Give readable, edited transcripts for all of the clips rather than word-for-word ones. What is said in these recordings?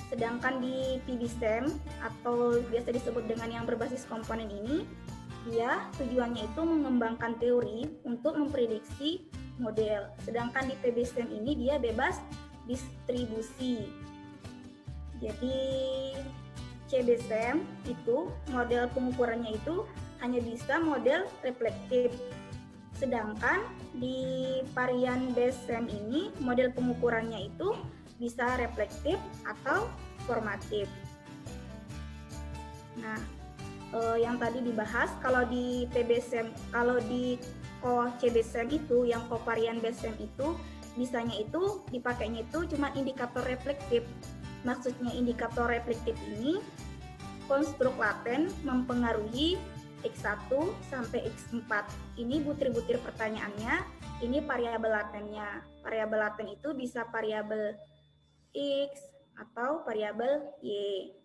Sedangkan di PBSEM atau biasa disebut dengan yang berbasis komponen ini, dia tujuannya itu mengembangkan teori untuk memprediksi model. Sedangkan di PBSEM ini dia bebas distribusi. Jadi CBSEM itu model pengukurannya itu hanya bisa model reflektif. Sedangkan di varian BSEM ini model pengukurannya itu bisa reflektif atau formatif. Nah, yang tadi dibahas kalau di PBSEM, kalau di CBSEM itu yang covarian BSEM itu bisanya itu dipakainya itu cuma indikator reflektif. Maksudnya indikator reflektif ini konstruk laten mempengaruhi X1 sampai X4. Ini butir-butir pertanyaannya, ini variabel latennya. Variabel laten itu bisa variabel X atau variabel Y.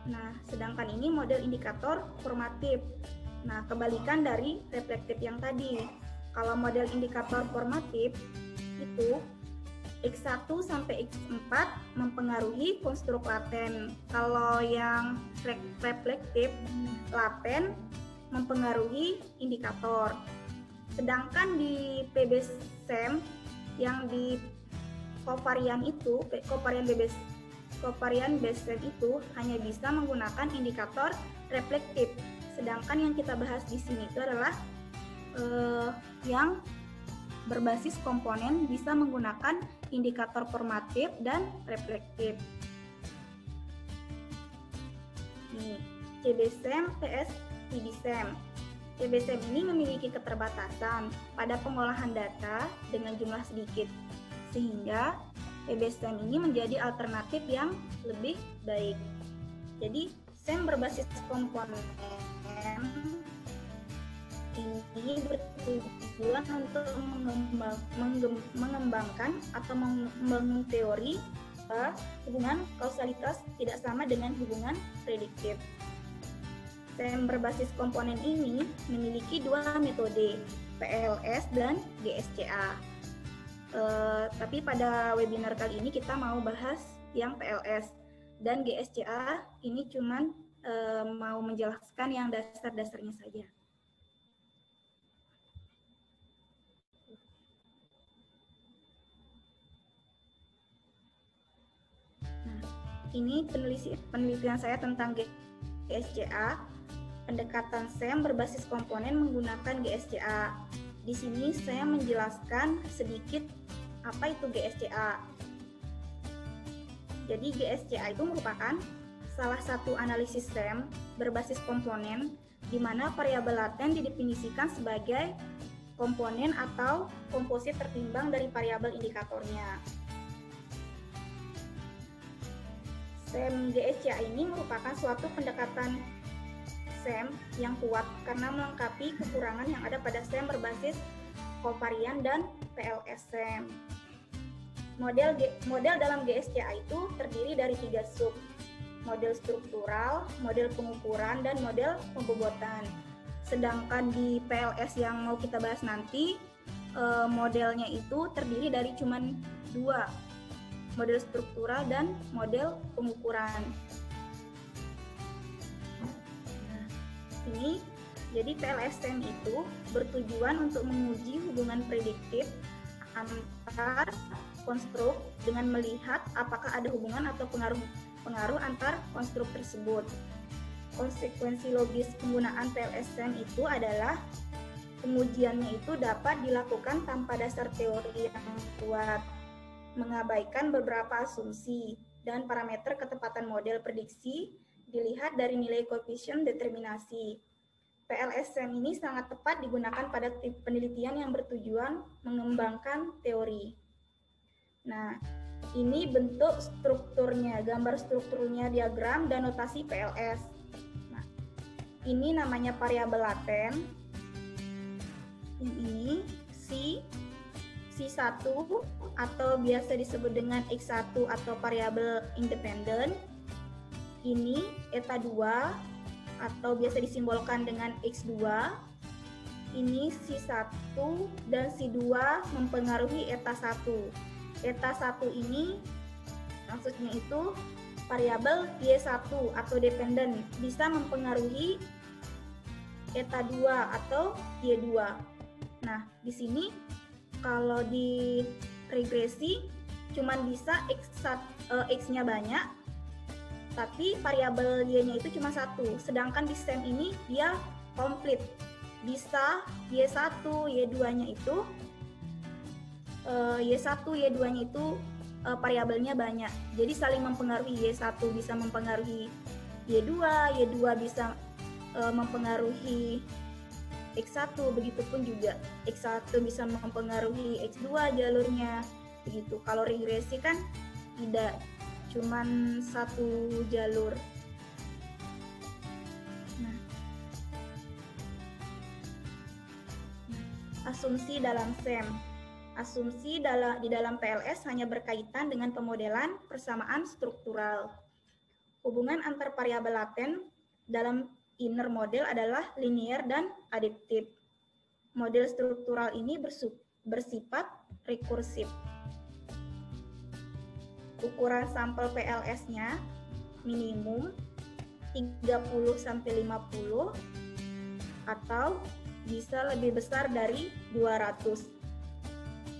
Nah, sedangkan ini model indikator formatif. Nah, kebalikan dari reflektif yang tadi. Kalau model indikator formatif itu X1 sampai X4 mempengaruhi konstruk laten. Kalau yang reflektif laten mempengaruhi indikator. Sedangkan di PBSEM yang di covarian itu, covarian BSEM itu hanya bisa menggunakan indikator reflektif. Sedangkan yang kita bahas di sini itu adalah yang berbasis komponen bisa menggunakan indikator formatif dan reflektif. Nih, CBSEM PS PBSEM. CBSEM ini memiliki keterbatasan pada pengolahan data dengan jumlah sedikit, sehingga PBSEM ini menjadi alternatif yang lebih baik. Jadi, SEM berbasis komponen ini bertujuan untuk mengembangkan atau membangun teori hubungan kausalitas tidak sama dengan hubungan prediktif. SEM berbasis komponen ini memiliki dua metode, PLS dan GSCA. Tapi pada webinar kali ini kita mau bahas yang PLS, dan GSCA ini cuman mau menjelaskan yang dasar-dasarnya saja. Nah, ini penelitian saya tentang GSCA. Pendekatan SEM berbasis komponen menggunakan GSCA. Di sini saya menjelaskan sedikit apa itu GSCA. Jadi GSCA itu merupakan salah satu analisis SEM berbasis komponen di mana variabel laten didefinisikan sebagai komponen atau komposit tertimbang dari variabel indikatornya. SEM GSCA ini merupakan suatu pendekatan SEM yang kuat karena melengkapi kekurangan yang ada pada SEM berbasis covarian dan PLS SEM. Model dalam GSCA itu terdiri dari 3 sub, model struktural, model pengukuran, dan model pembobotan. Sedangkan di PLS yang mau kita bahas nanti, modelnya itu terdiri dari cuman 2, model struktural dan model pengukuran. Ini jadi PLSM itu bertujuan untuk menguji hubungan prediktif antar konstruk dengan melihat apakah ada hubungan atau pengaruh antar konstruk tersebut. Konsekuensi logis penggunaan PLSM itu adalah pengujiannya itu dapat dilakukan tanpa dasar teori yang kuat, mengabaikan beberapa asumsi, dan parameter ketepatan model prediksi dilihat dari nilai koefisien determinasi. PLSM ini sangat tepat digunakan pada penelitian yang bertujuan mengembangkan teori. Nah, ini bentuk strukturnya, gambar strukturnya, diagram, dan notasi PLS. Nah, ini namanya variabel laten. Yang ini C1 atau biasa disebut dengan X1 atau variabel independen. Ini eta 2 atau biasa disimbolkan dengan X2. ini si1 dan si2 mempengaruhi eta1. Eta1 ini maksudnya itu variabel Y1 atau dependen bisa mempengaruhi eta2 atau Y2. Nah, di sini kalau di regresi cuman bisa X-nya banyak, tapi variabel Y-nya itu cuma 1. Sedangkan di SEM ini dia komplit. Bisa Y1, Y2-nya itu Y1, Y2-nya itu variabelnya banyak. Jadi saling mempengaruhi. Y1 bisa mempengaruhi Y2, Y2 bisa mempengaruhi X1, begitupun juga X1 bisa mempengaruhi X2 jalurnya. Begitu. Kalau regresi kan tidak, cuman satu jalur. Nah, asumsi dalam SEM. Asumsi di dalam PLS hanya berkaitan dengan pemodelan persamaan struktural. Hubungan antar variabel laten dalam inner model adalah linear dan adaptif. Model struktural ini bersifat rekursif. Ukuran sampel PLS-nya minimum 30-50 atau bisa lebih besar dari 200.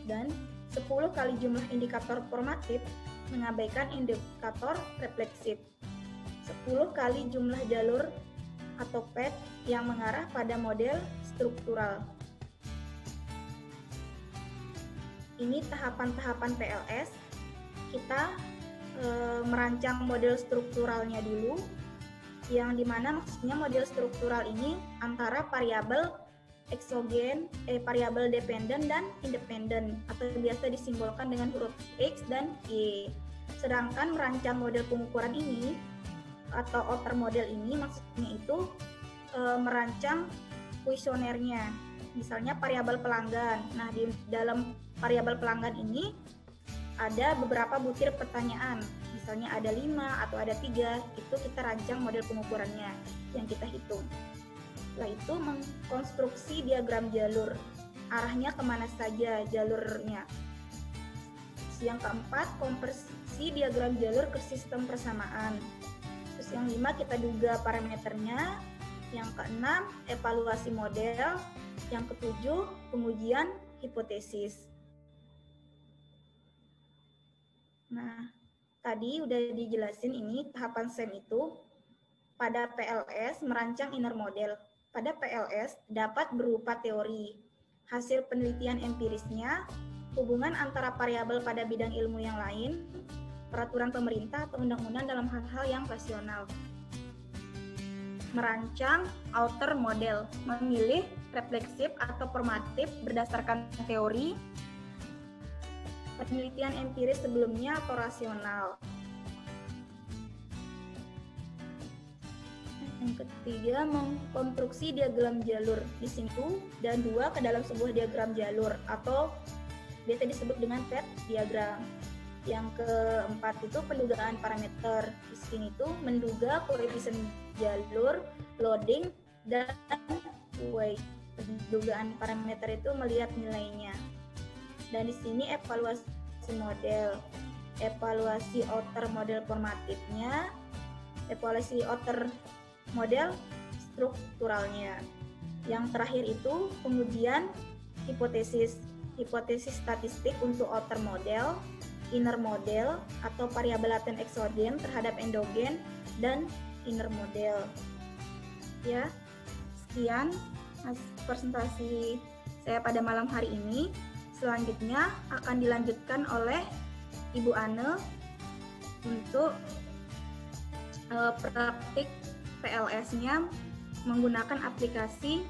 Dan 10 kali jumlah indikator formatif mengabaikan indikator refleksif. 10 kali jumlah jalur atau path yang mengarah pada model struktural. Ini tahapan-tahapan PLS. Kita merancang model strukturalnya dulu, yang dimana maksudnya model struktural ini antara variabel eksogen, variabel dependen dan independen, atau biasa disimbolkan dengan huruf X dan Y. Sedangkan merancang model pengukuran ini atau outer model ini maksudnya itu merancang kuesionernya, misalnya variabel pelanggan. Nah, di dalam variabel pelanggan ini ada beberapa butir pertanyaan, misalnya ada 5 atau ada 3, itu kita rancang model pengukurannya yang kita hitung. Setelah itu mengkonstruksi diagram jalur, arahnya kemana saja jalurnya. Yang keempat, konversi diagram jalur ke sistem persamaan. Terus yang 5 kita duga parameternya. Yang keenam, evaluasi model. Yang ketujuh, pengujian hipotesis. Nah, tadi udah dijelasin ini tahapan SEM itu. Pada PLS merancang inner model. Pada PLS dapat berupa teori, hasil penelitian empirisnya, hubungan antara variabel pada bidang ilmu yang lain, peraturan pemerintah atau undang-undang dalam hal-hal yang rasional. Merancang outer model, memilih refleksif atau formatif berdasarkan teori, penelitian empiris sebelumnya atau rasional. Yang ketiga, mengkonstruksi diagram jalur di sini dan 2 ke dalam sebuah diagram jalur atau biasa disebut dengan path diagram. Yang keempat itu pendugaan parameter. Di sini tuh menduga koefisien jalur, loading, dan weight. Pendugaan parameter itu melihat nilainya. Dan di sini evaluasi model, evaluasi outer model formatifnya, evaluasi outer model strukturalnya. Yang terakhir itu pengujian hipotesis. Hipotesis statistik untuk outer model, inner model atau variabel laten eksogen terhadap endogen dan inner model. Ya, sekian presentasi saya pada malam hari ini. Selanjutnya akan dilanjutkan oleh Ibu Ane untuk praktik PLS-nya menggunakan aplikasi